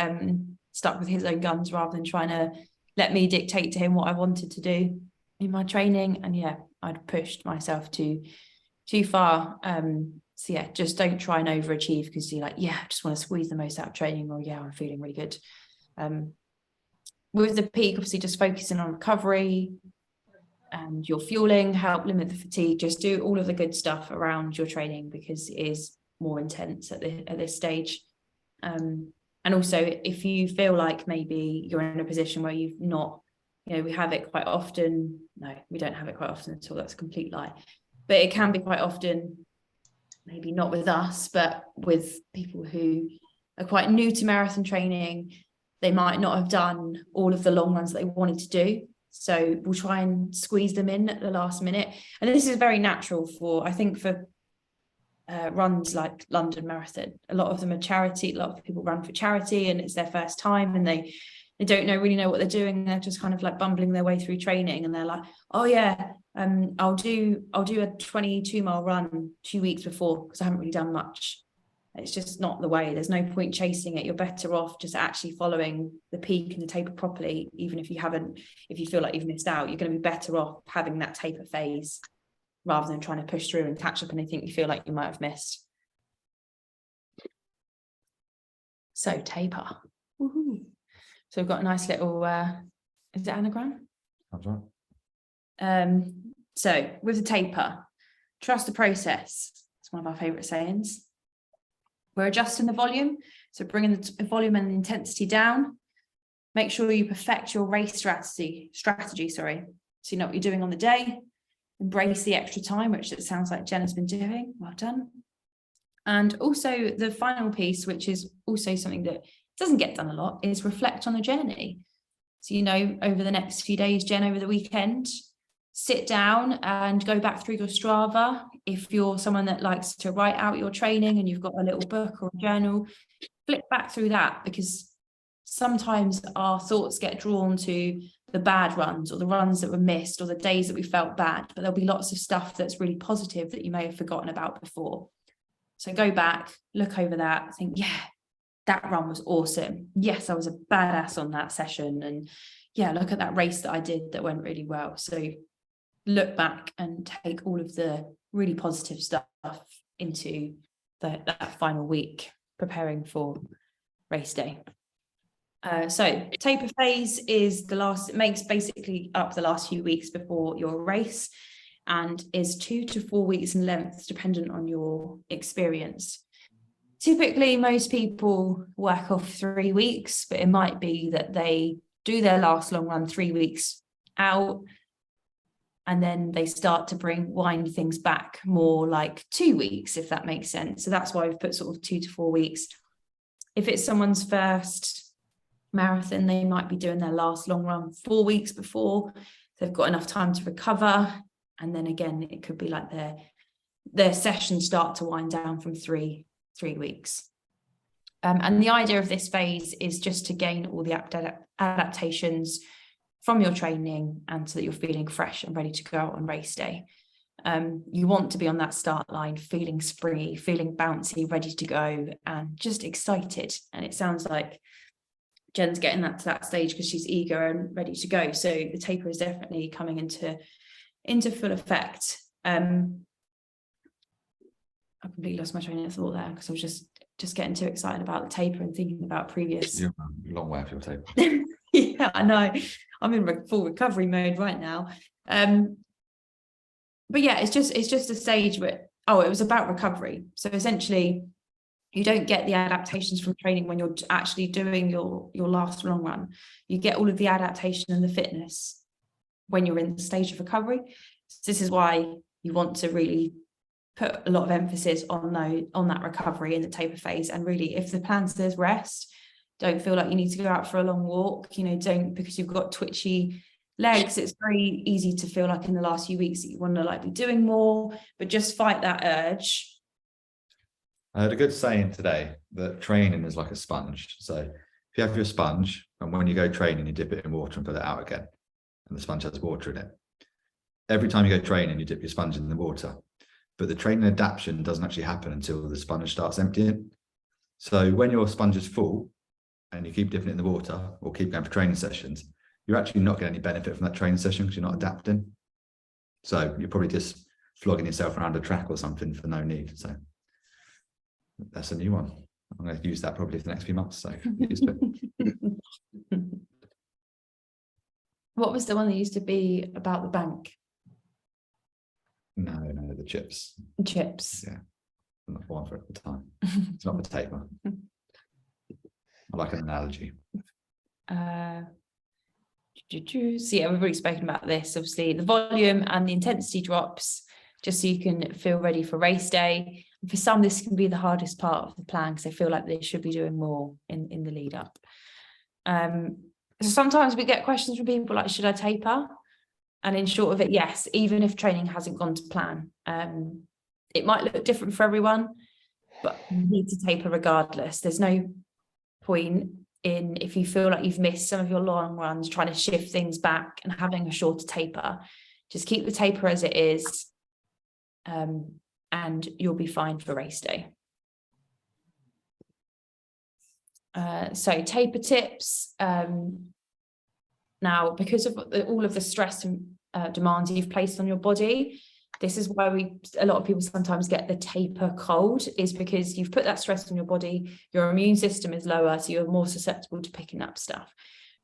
stuck with his own guns rather than trying to let me dictate to him what I wanted to do in my training. And yeah, I'd pushed myself too far. So yeah, just don't try and overachieve because you're like, yeah, I just want to squeeze the most out of training, or yeah, I'm feeling really good. With the peak, obviously just focusing on recovery and your fueling, help limit the fatigue, just do all of the good stuff around your training because it is more intense at this stage. And also if you feel like maybe you're in a position where you've not, we have it quite often. No, we don't have it quite often at all. That's a complete lie. But it can be quite often, maybe not with us, but with people who are quite new to marathon training. They might not have done all of the long runs that they wanted to do. So we'll try and squeeze them in at the last minute. And this is very natural for runs like London Marathon. A lot of them are charity. A lot of people run for charity, and it's their first time, and they don't really know what they're doing. They're just kind of like bumbling their way through training, and they're like, oh yeah, I'll do a 22-mile run 2 weeks before because I haven't really done much. It's just not the way. There's no point chasing it. You're better off just actually following the peak and the taper properly, even if you feel like you've missed out. You're going to be better off having that taper phase rather than trying to push through and catch up anything you feel like you might have missed. So taper. Woohoo. So we've got a nice little, is it anagram? That's right. So with the taper, trust the process. It's one of our favourite sayings. We're adjusting the volume, so bringing the volume and the intensity down. Make sure you perfect your race strategy. So you know what you're doing on the day. Embrace the extra time, which it sounds like Jen has been doing. Well done. And also the final piece, which is also something that doesn't get done a lot, is reflect on the journey. So, you know, over the next few days, Jen, over the weekend, sit down and go back through your Strava. If you're someone that likes to write out your training and you've got a little book or a journal, flip back through that, because sometimes our thoughts get drawn to the bad runs or the runs that were missed or the days that we felt bad, but there'll be lots of stuff that's really positive that you may have forgotten about before. So go back, look over that, think, yeah, that run was awesome. Yes, I was a badass on that session. And yeah, look at that race that I did that went really well. So look back and take all of the really positive stuff into that final week preparing for race day. So taper phase is it makes basically up the last few weeks before your race, and is 2 to 4 weeks in length, dependent on your experience. Typically, most people work off 3 weeks, but it might be that they do their last long run 3 weeks out, and then they start to wind things back more like 2 weeks, if that makes sense. So that's why we've put sort of 2 to 4 weeks. If it's someone's first marathon, they might be doing their last long run 4 weeks before. They've got enough time to recover. And then again, it could be like their sessions start to wind down from three weeks. And the idea of this phase is just to gain all the adaptations from your training, and so that you're feeling fresh and ready to go out on race day. You want to be on that start line feeling springy, feeling bouncy, ready to go, and just excited. And it sounds like Jen's getting to that stage because she's eager and ready to go. So the taper is definitely coming into full effect. I completely lost my train of thought there because I was just getting too excited about the taper and thinking about previous. You're a long way off your taper. Yeah, I know. I'm in full recovery mode right now. But yeah, it's just a stage where, it was about recovery. So essentially, you don't get the adaptations from training when you're actually doing your last long run. You get all of the adaptation and the fitness when you're in the stage of recovery. So this is why you want to really put a lot of emphasis on that recovery in the taper phase. And really, if the plan says rest, don't feel like you need to go out for a long walk. Don't, because you've got twitchy legs. It's very easy to feel like in the last few weeks that you want to be doing more, but just fight that urge. I heard a good saying today that training is like a sponge. So if you have your sponge, and when you go training, you dip it in water and put it out again, and the sponge has water in it. Every time you go training, you dip your sponge in the water, but the training adaptation doesn't actually happen until the sponge starts emptying. So when your sponge is full and you keep dipping it in the water or keep going for training sessions, you're actually not getting any benefit from that training session because you're not adapting. So you're probably just flogging yourself around a track or something for no need. So that's a new one. I'm going to use that probably for the next few months. So get used to it. What was the one that used to be about the bank? No, the chips. Chips. Yeah, I'm not one for it at the time. It's not the taper. I like an analogy. So yeah, we've already spoken about this. Obviously, the volume and the intensity drops just so you can feel ready for race day. And for some, this can be the hardest part of the plan because they feel like they should be doing more in the lead up. So sometimes we get questions from people like, should I taper? And in short of it, yes, even if training hasn't gone to plan. it might look different for everyone, but you need to taper regardless. There's no point in, if you feel like you've missed some of your long runs, trying to shift things back and having a shorter taper. Just keep the taper as it is, and you'll be fine for race day. So taper tips. Now, because of all of the stress and demands you've placed on your body, this is why a lot of people sometimes get the taper cold, is because you've put that stress on your body, your immune system is lower, so you're more susceptible to picking up stuff.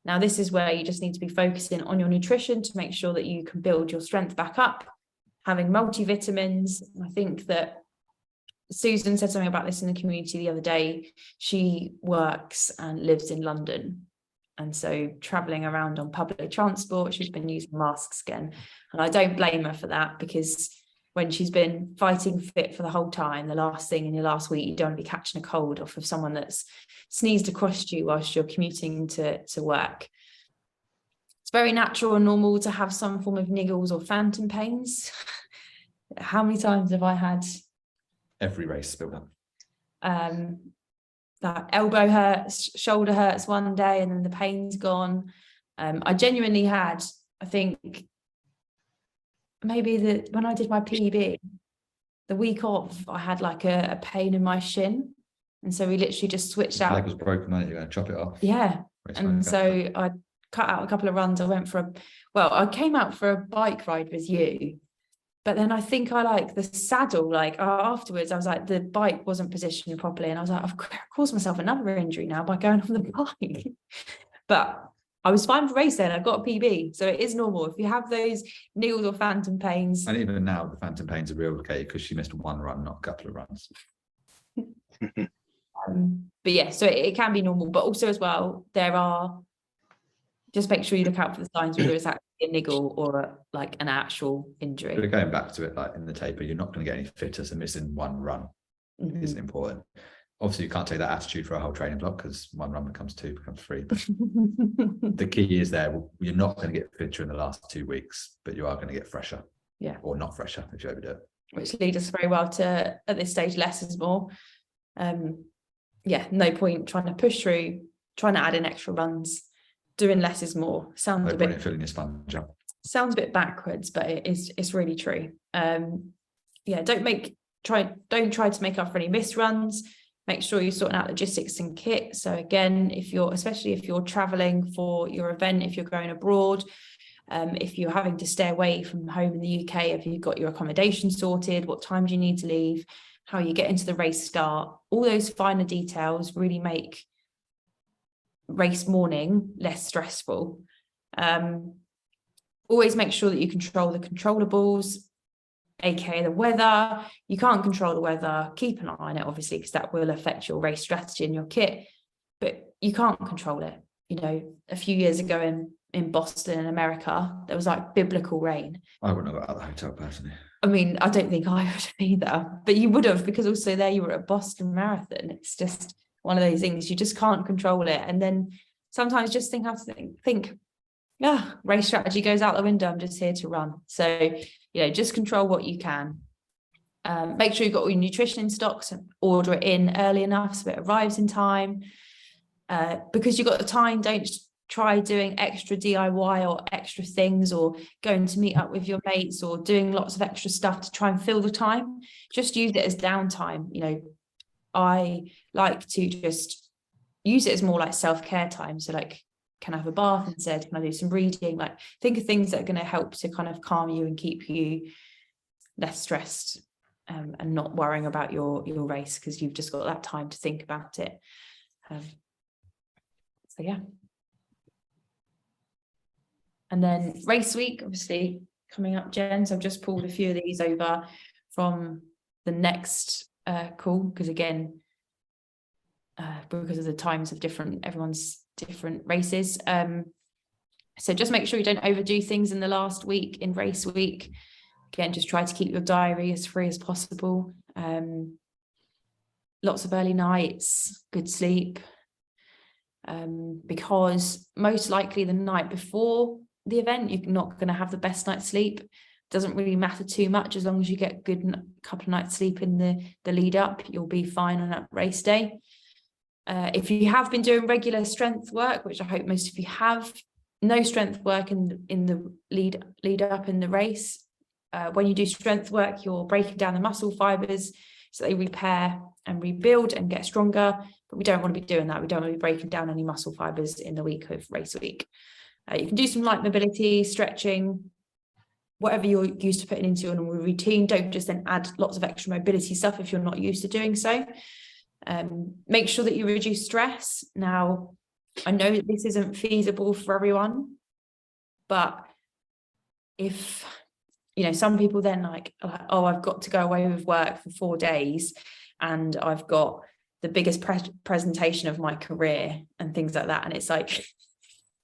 Now, this is where you just need to be focusing on your nutrition to make sure that you can build your strength back up, having multivitamins. I think that Susan said something about this in the community the other day. She works and lives in London, and so traveling around on public transport, she's been using masks again. And I don't blame her for that, because when she's been fighting fit for the whole time, the last thing in your last week, you don't want to be catching a cold off of someone that's sneezed across you whilst you're commuting to work. It's very natural and normal to have some form of niggles or phantom pains. How many times have I had? Every race build up. That elbow hurts, shoulder hurts one day, and then the pain's gone. I genuinely had, I think, maybe when I did my PB, the week off, I had like a pain in my shin. And so we literally just switched out. Leg was broken, you're going to chop it off. Yeah. And so I cut out a couple of runs. I went for I came out for a bike ride with you. But then I think I like the saddle, afterwards, I was like, the bike wasn't positioned properly. And I was like, I've caused myself another injury now by going on the bike. But I was fine for race day and I got a PB. So it is normal. If you have those niggles or phantom pains. And even now, the phantom pains are real, okay, because she missed one run, not a couple of runs. But yeah, so it can be normal. But also as well, just make sure you look out for the signs, whether it's actually a niggle or an actual injury. But going back to it, like in the taper, you're not going to get any fitter, so missing one run isn't important. Obviously, you can't take that attitude for a whole training block, because one run becomes two, becomes three. But the key is you're not going to get fitter in the last 2 weeks, but you are going to get fresher. Yeah. Or not fresher if you overdo it. Which leads us very well to, at this stage, less is more. No point trying to push through, trying to add in extra runs. Doing less is more. Sounds a bit filling your sponge up. Sounds a bit backwards, but it's really true. Don't try to make up for any missed runs. Make sure you're sorting out logistics and kit. So again, especially if you're traveling for your event, if you're going abroad, if you're having to stay away from home in the UK, have you got your accommodation sorted? What time do you need to leave? How you get into the race start? All those finer details really make race morning less stressful. Always make sure that you control the controllables, aka the weather. You can't control the weather. Keep an eye on it, obviously, because that will affect your race strategy and your kit, but you can't control it. A few years ago in Boston in America, there was biblical rain. I wouldn't have got out of the hotel personally. I mean, I don't think I would have either, but you would have, because also there you were at Boston Marathon. It's just one of those things, you just can't control it. And then sometimes just think, race strategy goes out the window. I'm just here to run. So, just control what you can. Make sure you've got all your nutrition in stocks and order it in early enough so it arrives in time. Because you've got the time, don't try doing extra DIY or extra things, or going to meet up with your mates, or doing lots of extra stuff to try and fill the time. Just use it as downtime. I like to just use it as more like self-care time. So can I have a bath instead? Can I do some reading? Think of things that are going to help to kind of calm you and keep you less stressed, and not worrying about your race, because you've just got that time to think about it. And then race week, obviously coming up, Jen. So I've just pulled a few of these over from the next call, because again, because of the times of everyone's different races. So just make sure you don't overdo things in the last week in race week. Again, just try to keep your diary as free as possible. Lots of early nights, good sleep, because most likely the night before the event, you're not going to have the best night's sleep. doesn't really matter too much as long as you get a good couple of nights sleep in the lead up. You'll be fine on that race day. If you have been doing regular strength work, which I hope most of you have, no strength work in the lead up in the race. When you do strength work, you're breaking down the muscle fibers so they repair and rebuild and get stronger. But we don't want to be doing that. We don't want to be breaking down any muscle fibers in the week of race week. You can do some light mobility, stretching, whatever you're used to putting into your normal routine. Don't just then add lots of extra mobility stuff if you're not used to doing so. Make sure that you reduce stress. Now, I know that this isn't feasible for everyone, but if, you know, some people then like, oh, I've got to go away with work for 4 days and I've got the biggest presentation of my career and things like that. And it's like,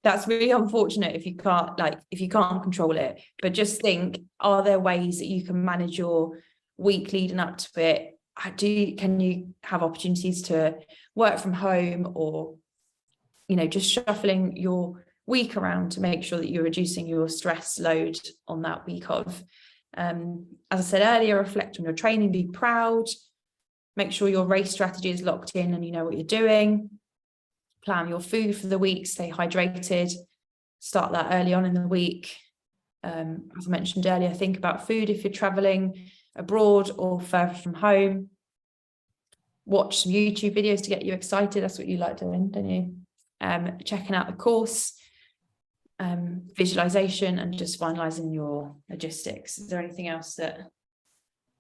that's really unfortunate if you can't control it. But just think, are there ways that you can manage your week leading up to it? Can you have opportunities to work from home, or, you know, just shuffling your week around to make sure that you're reducing your stress load on that week of. As I said earlier, reflect on your training, be proud, make sure your race strategy is locked in and you know what you're doing. Plan your food for the week, stay hydrated, start that early on in the week. As I mentioned earlier, think about food if you're traveling abroad or further from home. Watch some YouTube videos to get you excited. That's what you like doing, don't you? Checking out the course, visualization, and just finalizing your logistics. Is there anything else that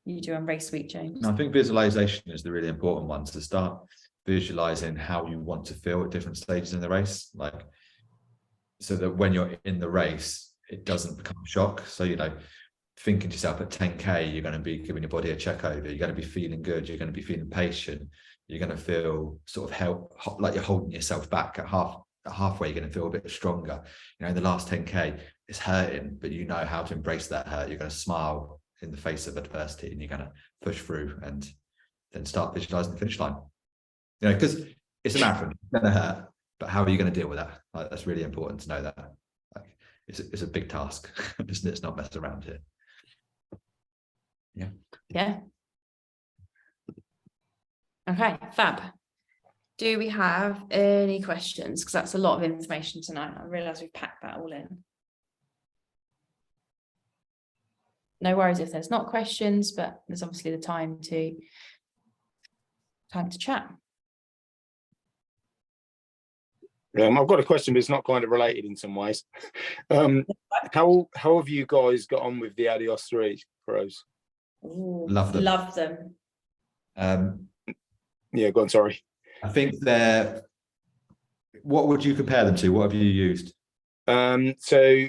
you do on race week, James? No, I think visualization is the really important one, to start visualizing how you want to feel at different stages in the race, like, so that when you're in the race, it doesn't become a shock. So, you know, thinking to yourself at 10K, you're going to be giving your body a check over, you're going to be feeling good, you're going to be feeling patient, you're going to feel sort of like you're holding yourself back at halfway, you're going to feel a bit stronger. You know, in the last 10K, it's hurting, but you know how to embrace that hurt. You're going to smile in the face of adversity and you're going to push through, and then start visualizing the finish line. You know, because it's a marathon, it's going to hurt, but how are you going to deal with that? Like, that's really important to know that. Like, it's a big task. It's not messed around here. Yeah. Okay, fab. Do we have any questions? Because that's a lot of information tonight. I realise we've packed that all in. No worries if there's not questions, but there's obviously the time to chat. I've got a question, but it's not kind of related in some ways. How have you guys got on with the Adios 3 Pros? Ooh, Love them. Love them. Yeah, go on, sorry. I think what would you compare them to? What have you used? So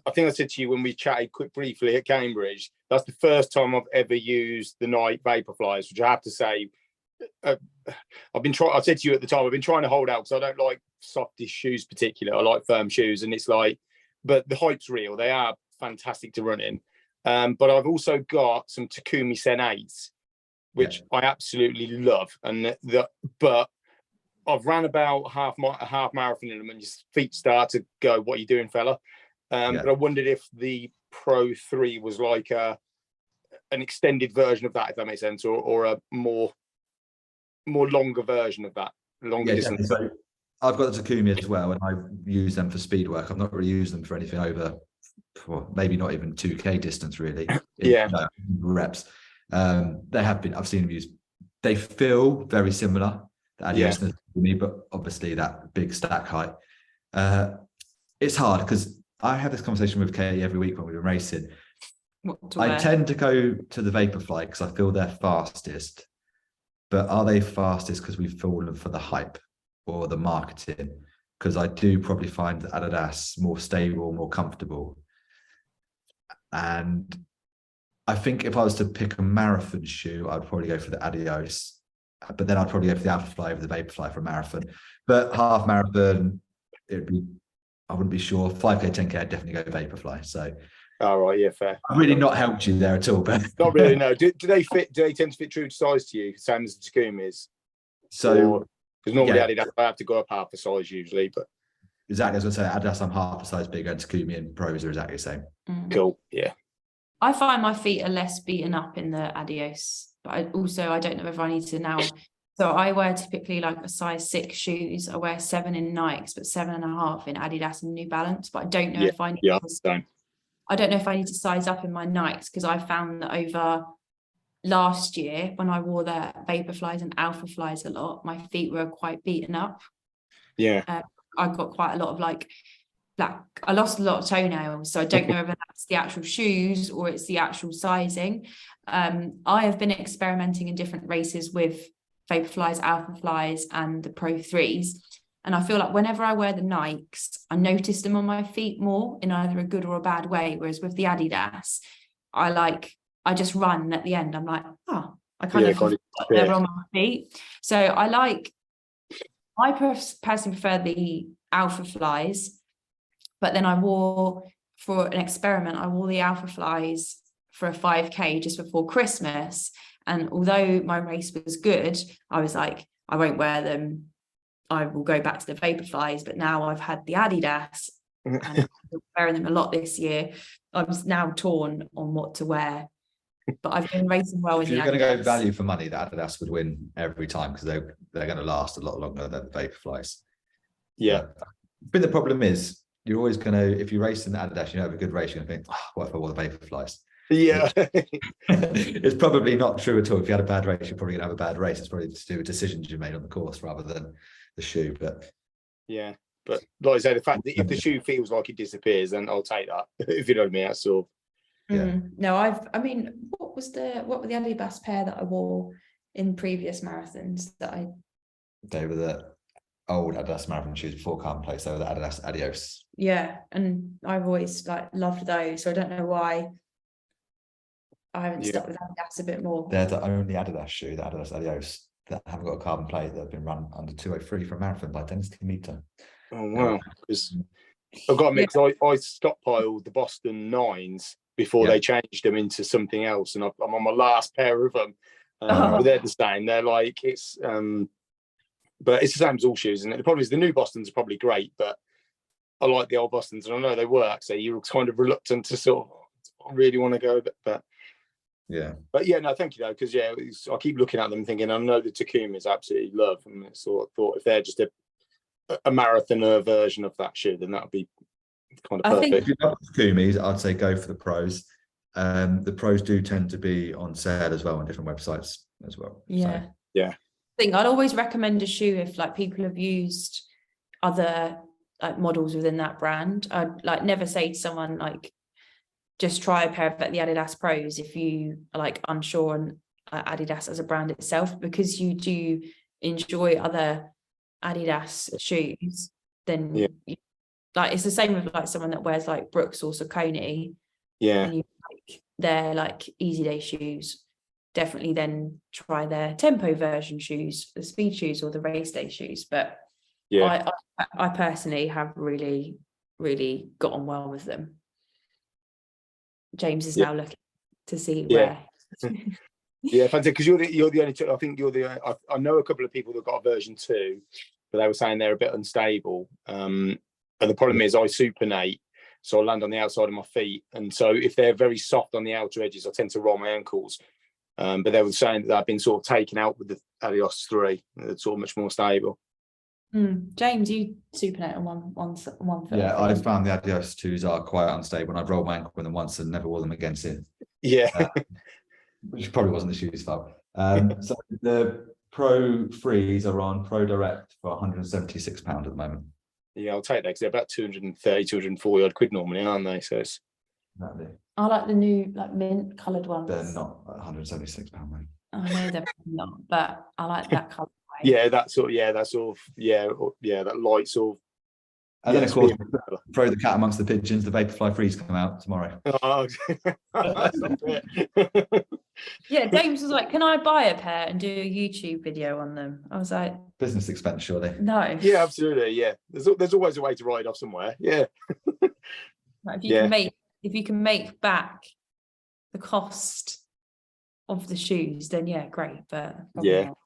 I think I said to you when we chatted briefly at Cambridge, that's the first time I've ever used the Nike Vaporflies, which I have to say, I said to you at the time, I've been trying to hold out because I don't like softish shoes particularly. I like firm shoes, and it's like, but the hype's real. They are fantastic to run in. But I've also got some Takumi Sen 8s, which I absolutely love. But I've ran about a half marathon in them, and your feet start to go, "What are you doing, fella?" But I wondered if the Pro 3 was like an extended version of that, if that makes sense, or a more longer version of that, longer distance. So I've got the Takumi as well, and I use them for speed work. I've not really used them for anything over, maybe not even 2K distance, really. Reps. They have been, I've seen them used. They feel very similar to Adios to me, but obviously that big stack height. It's hard because I have this conversation with Katie every week when we've been racing. I tend to go to the Vaporfly because I feel they're fastest. But are they fastest because we've fallen for the hype or the marketing? Because I do probably find Adidas more stable, more comfortable. And I think if I was to pick a marathon shoe, I'd probably go for the Adios. But then I'd probably go for the Alphafly over the Vaporfly for a marathon. But half marathon, I wouldn't be sure. 5K, 10K, I'd definitely go Vaporfly. So, all right, yeah, fair. I've really not helped you there at all, but not really. No. Do they tend to fit true to size to you, same as the Takumis? So, because normally Adidas, I have to go up half a size usually, but exactly as I say, Adidas, I'm half a size bigger, and Takumi and Pros are exactly the same. Cool, yeah. I find my feet are less beaten up in the Adios, but I don't know if I need to now. So I wear typically like a size 6 shoes. I wear 7 in Nikes, but 7.5 in Adidas and New Balance. But I don't know if I need I don't know if I need to size up in my Nikes, because I found that over last year when I wore the Vaporflies and Alpha Flies a lot, my feet were quite beaten up. Yeah. I got quite a lot of like I lost a lot of toenails, so I don't know whether that's the actual shoes or it's the actual sizing. I have been experimenting in different races with Vaporflies, Alpha Flies and the Pro 3s, and I feel like whenever I wear the Nikes, I notice them on my feet more in either a good or a bad way, whereas with the Adidas, I just run, and at the end I'm like, oh, I kind of they're on my feet. So I personally prefer the Alpha Flies, but then I wore, for an experiment, I wore the Alpha Flies for a 5K just before Christmas, and although my race was good, I was like, I won't wear them, I will go back to the Vaporflies. But now I've had the Adidas and I'm wearing them a lot this year. I'm now torn on what to wear, but I've been racing well in If the you're Adidas. going to go value for money, the Adidas would win every time, because they're going to last a lot longer than the Vaporflies. Yeah. But the problem is, you're always going to, if you race in the Adidas, you have a good race, you're going to think, oh, what if I wore the Vaporflies? Yeah. It's probably not true at all. If you had a bad race, you're probably going to have a bad race. It's probably to do with decisions you made on the course rather than the shoe. But yeah, but like I say, the fact that if the shoe feels like it disappears, then I'll take that. If you know what I mean, that's sort of. Yeah. No, I mean, what were the Adidas pair that I wore in previous marathons that they were the old Adidas marathon shoes before carbon plates. They were the Adidas Adios. Yeah, and I've always like loved those, so I don't know why I haven't stuck with Adidas a bit more. They're the only Adidas shoe, the Adidas Adios, that haven't got a carbon plate, that have been run under 2:03 for a marathon by Dennis Meter. Oh wow! Because I've got to admit, I stockpiled the Boston 9s before they changed them into something else, and I'm on my last pair of them. But they're the same. They're like but it's the same as all shoes, and the problem is the new Bostons are probably great, but I like the old Bostons, and I know they work. So you're kind of reluctant to sort of, I really want to go, but yeah, no, thank you though, because I keep looking at them thinking, I know the Takumas absolutely love, and sort of thought if they're just a marathoner version of that shoe, then that would be kind of perfect. If you're not Takumis, I'd say go for the Pros. The Pros do tend to be on sale as well on different websites as well. Yeah. So. Yeah. I think I'd always recommend a shoe if like people have used other like models within that brand. I'd like never say to someone like just try a pair of the Adidas Pros if you are like unsure on Adidas as a brand itself, because you do enjoy other Adidas shoes. Then like it's the same with like someone that wears like Brooks or Saucony. Yeah. And you like their like Easy Day shoes. Definitely then try their tempo version shoes, the speed shoes or the race day shoes. But I personally have really, really got on well with them. James is now looking to see where. Yeah, fantastic. Because you're the only two. I think I know a couple of people that got a version 2, but they were saying they're a bit unstable. And the problem is I supinate, so I land on the outside of my feet, and so if they're very soft on the outer edges, I tend to roll my ankles. But they were saying that I've been sort of taken out with the Adios 3. It's sort of much more stable. James, you supinate on one foot. Yeah, I found the Adios 2s are quite unstable, and I've rolled my ankle with them once and never wore them again since. Yeah. Which probably wasn't the shoes' fault. So the Pro 3s are on Pro Direct for £176 at the moment. Yeah, I'll take that because they're about 230, 240 odd quid normally, aren't they? So it's. Exactly. I like the new like mint coloured ones. They're not £176, mate. I know they're not, but I like that colour. Yeah, that sort of that light sort of. And then of course, throw the cat amongst the pigeons. The Vaporfly 3s come out tomorrow. Oh, that's not it. Yeah, James was like, "Can I buy a pair and do a YouTube video on them?" I was like, "Business expense, surely." No. Yeah, absolutely. Yeah, there's always a way to ride off somewhere. Yeah. Like if you can make back the cost of the shoes, then yeah, great. But yeah. Not.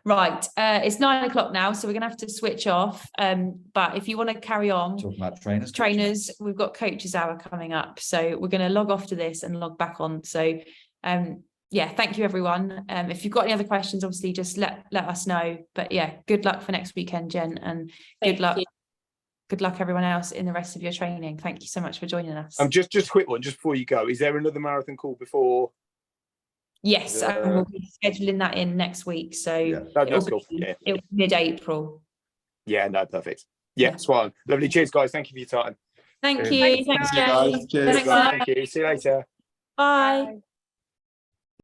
Right, it's 9 o'clock now, so we're gonna have to switch off. But if you want to carry on, Talking about trainers. trainers, we've got coaches hour coming up, so we're going to log off to this and log back on. So yeah, thank you everyone. If you've got any other questions, obviously just let us know. But yeah, good luck for next weekend, Jen, and Thank you. good luck everyone else in the rest of your training. Thank you so much for joining us. Just a quick one, just before you go. Is there another marathon call before? Yes, and we'll be scheduling that in next week, so Yeah. That's it'll cool. be- Yeah. it'll be mid-April. Yeah, no, perfect. Yeah, spot on. Lovely. Cheers, guys. Thank you for your time. Thank Cheers. you. Thanks, Thanks, guys. Jay. Cheers. Thanks, Thank you. See you later. Bye.